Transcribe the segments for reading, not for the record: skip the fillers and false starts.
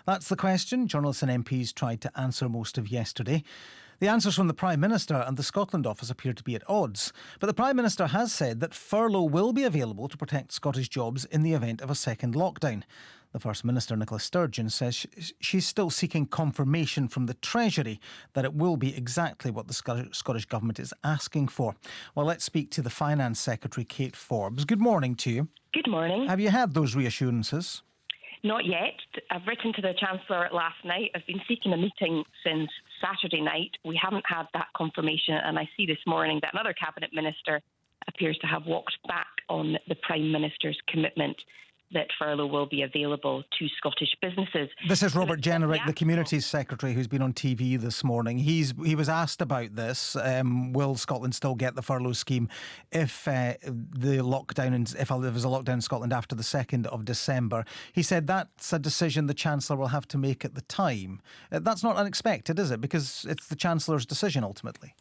That's the question journalists and MPs tried to answer most of yesterday. The answers from the Prime Minister and the Scotland office appear to be at odds. But the Prime Minister has said that furlough will be available to protect Scottish jobs in the event of a second lockdown. The First Minister, Nicola Sturgeon, says she's still seeking confirmation from the Treasury that it will be exactly what the Scottish Government is asking for. Well, let's speak to the Finance Secretary, Kate Forbes. Good morning to you. Good morning. Have you had those reassurances? Not yet. I've written to the Chancellor last night. I've been seeking a meeting since Saturday night. We haven't had that confirmation, and I see this morning that another Cabinet Minister appears to have walked back on the Prime Minister's commitment that furlough will be available to Scottish businesses. This is Robert Jenrick, the Communities Secretary, who's been on TV this morning. He was asked about this. Will Scotland still get the furlough scheme if if there's a lockdown in Scotland after the 2nd of December? He said that's a decision the Chancellor will have to make at the time. That's not unexpected, is it? Because it's the Chancellor's decision ultimately.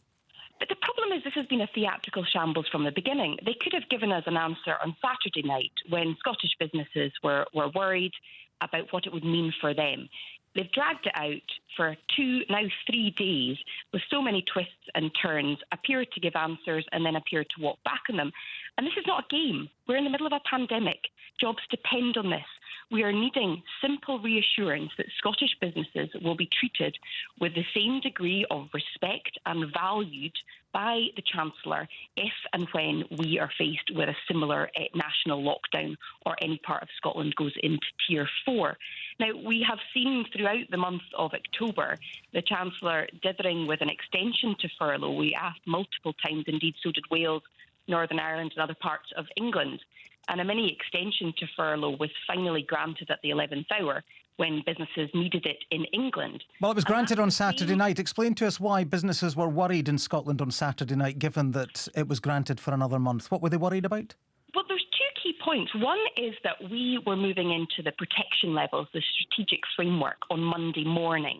But the problem is this has been a theatrical shambles from the beginning. They could have given us an answer on Saturday night when Scottish businesses were worried about what it would mean for them. They've dragged it out for 3 days with so many twists and turns, appeared to give answers and then appeared to walk back on them. And this is not a game. We're in the middle of a pandemic. Jobs depend on this. We are needing simple reassurance that Scottish businesses will be treated with the same degree of respect and valued by the Chancellor if and when we are faced with a similar national lockdown or any part of Scotland goes into Tier 4. Now, we have seen throughout the month of October the Chancellor dithering with an extension to furlough. We asked multiple times, indeed so did Wales, Northern Ireland and other parts of England. And a mini extension to furlough was finally granted at the 11th hour when businesses needed it in England. Well, it was granted on Saturday night. Explain to us why businesses were worried in Scotland on Saturday night, given that it was granted for another month. What were they worried about? Well, there's 2 key points. One is that we were moving into the protection levels, the strategic framework, on Monday morning.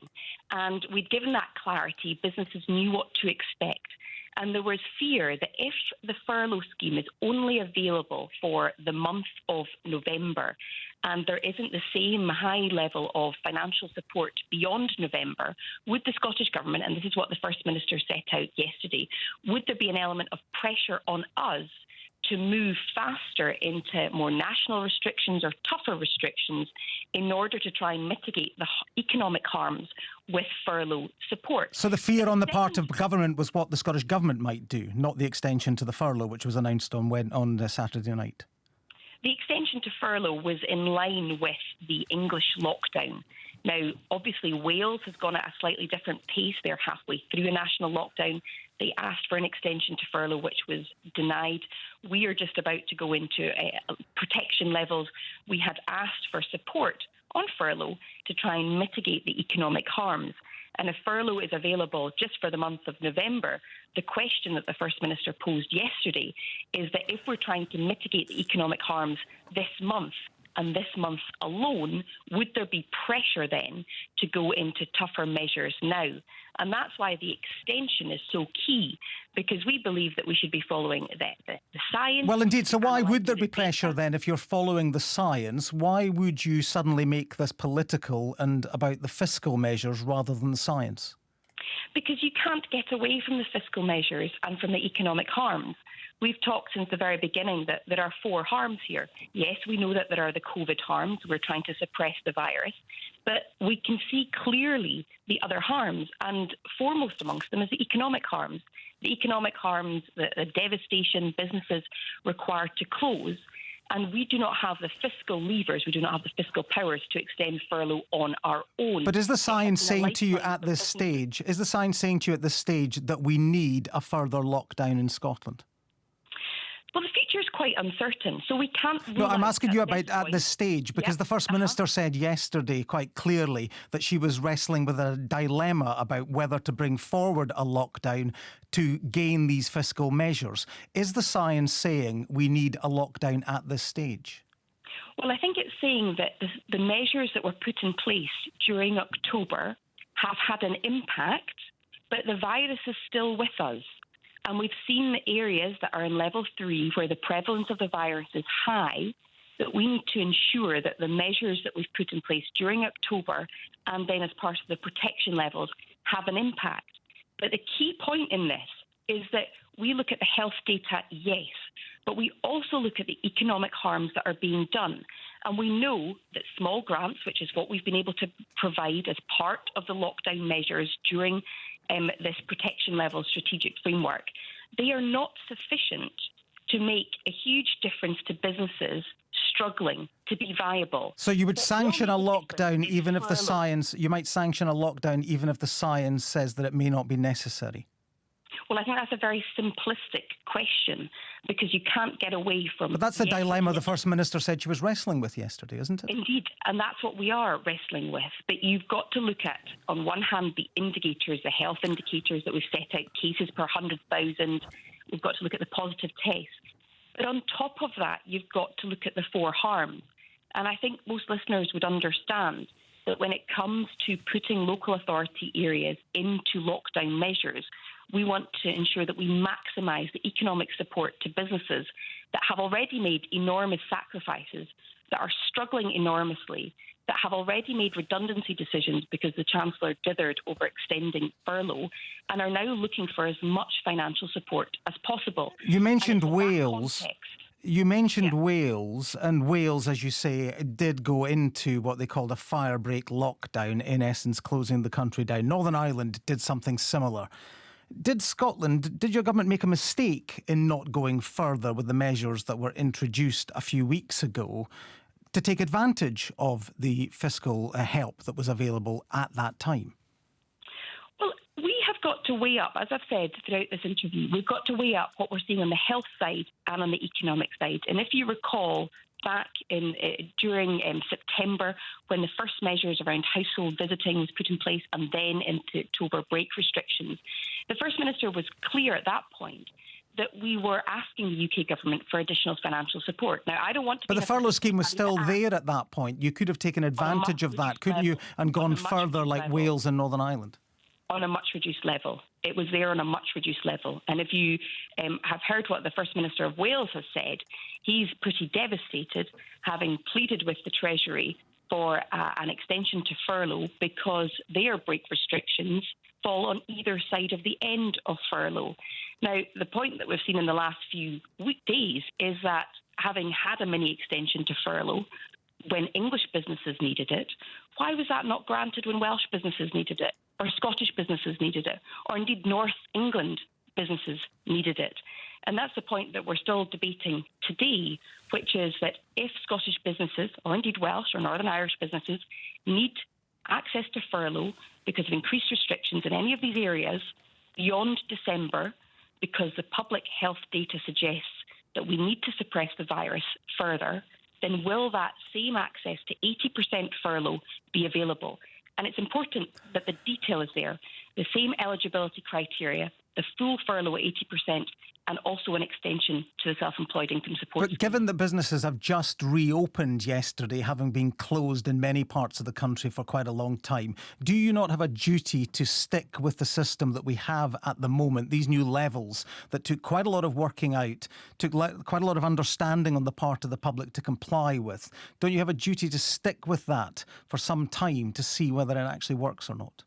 And we'd given that clarity. Businesses knew what to expect. And there was fear that if the furlough scheme is only available for the month of November and there isn't the same high level of financial support beyond November, would the Scottish Government, and this is what the First Minister set out yesterday, would there be an element of pressure on us to move faster into more national restrictions or tougher restrictions in order to try and mitigate the economic harms with furlough support? So the fear on the part of government was what the Scottish Government might do, not the extension to the furlough, which was announced on Saturday night. The extension to furlough was in line with the English lockdown. Now, obviously, Wales has gone at a slightly different pace. They're halfway through a national lockdown. They asked for an extension to furlough, which was denied. We are just about to go into protection levels. We had asked for support on furlough to try and mitigate the economic harms. And if furlough is available just for the month of November, the question that the First Minister posed yesterday is that if we're trying to mitigate the economic harms this month, and this month alone, would there be pressure then to go into tougher measures now? And that's why the extension is so key, because we believe that we should be following the science. Well, indeed. So why would there be pressure then if you're following the science? Why would you suddenly make this political and about the fiscal measures rather than the science? Because you can't get away from the fiscal measures and from the economic harms. We've talked since the very beginning that there are 4 harms here. Yes, we know that there are the COVID harms. We're trying to suppress the virus. But we can see clearly the other harms, and foremost amongst them is the economic harms. The economic harms, the devastation, businesses required to close. And we do not have the fiscal levers, we do not have the fiscal powers to extend furlough on our own. But is the science saying to you at this stage, that we need a further lockdown in Scotland? Well, the future is quite uncertain, so we can't... No, I'm asking you about at this stage, because the First Minister said yesterday quite clearly that she was wrestling with a dilemma about whether to bring forward a lockdown to gain these fiscal measures. Is the science saying we need a lockdown at this stage? Well, I think it's saying that the measures that were put in place during October have had an impact, but the virus is still with us. And we've seen the areas that are in level 3 where the prevalence of the virus is high that we need to ensure that the measures that we've put in place during October and then as part of the protection levels have an impact. But the key point in this is that we look at the health data, yes, but we also look at the economic harms that are being done. And we know that small grants, which is what we've been able to provide as part of the lockdown measures during this protection level strategic framework, they are not sufficient to make a huge difference to businesses struggling to be viable. So you would sanction a lockdown even if the furlough. science, you might sanction a lockdown even if the science says that it may not be necessary? Well, I think that's a very simplistic question because you can't get away from... But that's the dilemma the First Minister said she was wrestling with yesterday, isn't it? Indeed, and that's what we are wrestling with. But you've got to look at, on one hand, the indicators, the health indicators that we've set out, cases per 100,000. We've got to look at the positive tests. But on top of that, you've got to look at the four harms. And I think most listeners would understand that when it comes to putting local authority areas into lockdown measures, we want to ensure that we maximise the economic support to businesses that have already made enormous sacrifices, that are struggling enormously, that have already made redundancy decisions because the Chancellor dithered over extending furlough and are now looking for as much financial support as possible. You mentioned Wales. Wales, and Wales, as you say, did go into what they called a firebreak lockdown, in essence closing the country down. Northern Ireland did something similar. Did your government make a mistake in not going further with the measures that were introduced a few weeks ago to take advantage of the fiscal help that was available at that time? Well, we have got to weigh up, as I've said throughout this interview, we've got to weigh up what we're seeing on the health side and on the economic side. And if you recall, back during September, when the first measures around household visiting was put in place and then into October break restrictions, the First Minister was clear at that point that we were asking the UK government for additional financial support. Now, I don't want to... But the furlough scheme was still there at that point. You could have taken advantage of that, couldn't you, and gone further like Wales and Northern Ireland? On a much reduced level. It was there on a much reduced level. And if you have heard what the First Minister of Wales has said, he's pretty devastated, having pleaded with the Treasury for an extension to furlough because their break restrictions fall on either side of the end of furlough. Now, the point that we've seen in the last few weekdays is that having had a mini extension to furlough when English businesses needed it, why was that not granted when Welsh businesses needed it, or Scottish businesses needed it, or indeed North England businesses needed it? And that's the point that we're still debating today, which is that if Scottish businesses, or indeed Welsh or Northern Irish businesses, need access to furlough because of increased restrictions in any of these areas beyond December, because the public health data suggests that we need to suppress the virus further, then will that same access to 80% furlough be available? And it's important that the detail is there. The same eligibility criteria, the full furlough at 80%, and also an extension to the self-employed income support. But given that businesses have just reopened yesterday, having been closed in many parts of the country for quite a long time, do you not have a duty to stick with the system that we have at the moment, these new levels that took quite a lot of working out, took quite a lot of understanding on the part of the public to comply with? Don't you have a duty to stick with that for some time to see whether it actually works or not?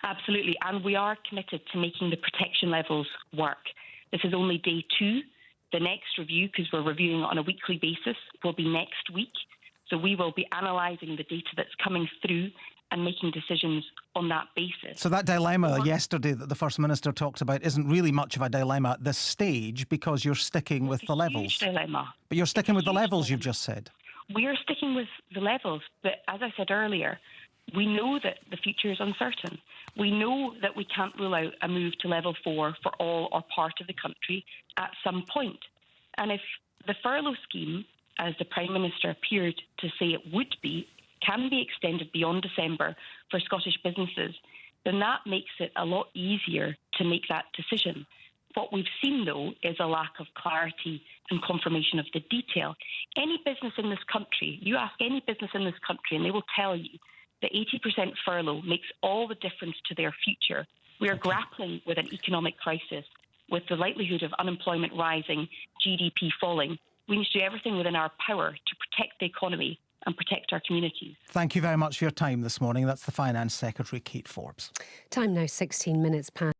Absolutely, and we are committed to making the protection levels work. This is only day 2. The next review, because we're reviewing on a weekly basis, will be next week. So we will be analysing the data that's coming through and making decisions on that basis. So that dilemma yesterday that the First Minister talked about isn't really much of a dilemma at this stage because you're sticking with the levels. It's a huge dilemma. But you're sticking with the levels you've just said. We're sticking with the levels, but as I said earlier, we know that the future is uncertain. We know that we can't rule out a move to level 4 for all or part of the country at some point. And if the furlough scheme, as the Prime Minister appeared to say it would be, can be extended beyond December for Scottish businesses, then that makes it a lot easier to make that decision. What we've seen, though, is a lack of clarity and confirmation of the detail. Any business in this country, you ask any business in this country and they will tell you that 80% furlough makes all the difference to their future. We are grappling with an economic crisis, with the likelihood of unemployment rising, GDP falling. we need to do everything within our power to protect the economy and protect our communities. Thank you very much for your time this morning. That's the Finance Secretary, Kate Forbes. Time now 16 minutes past.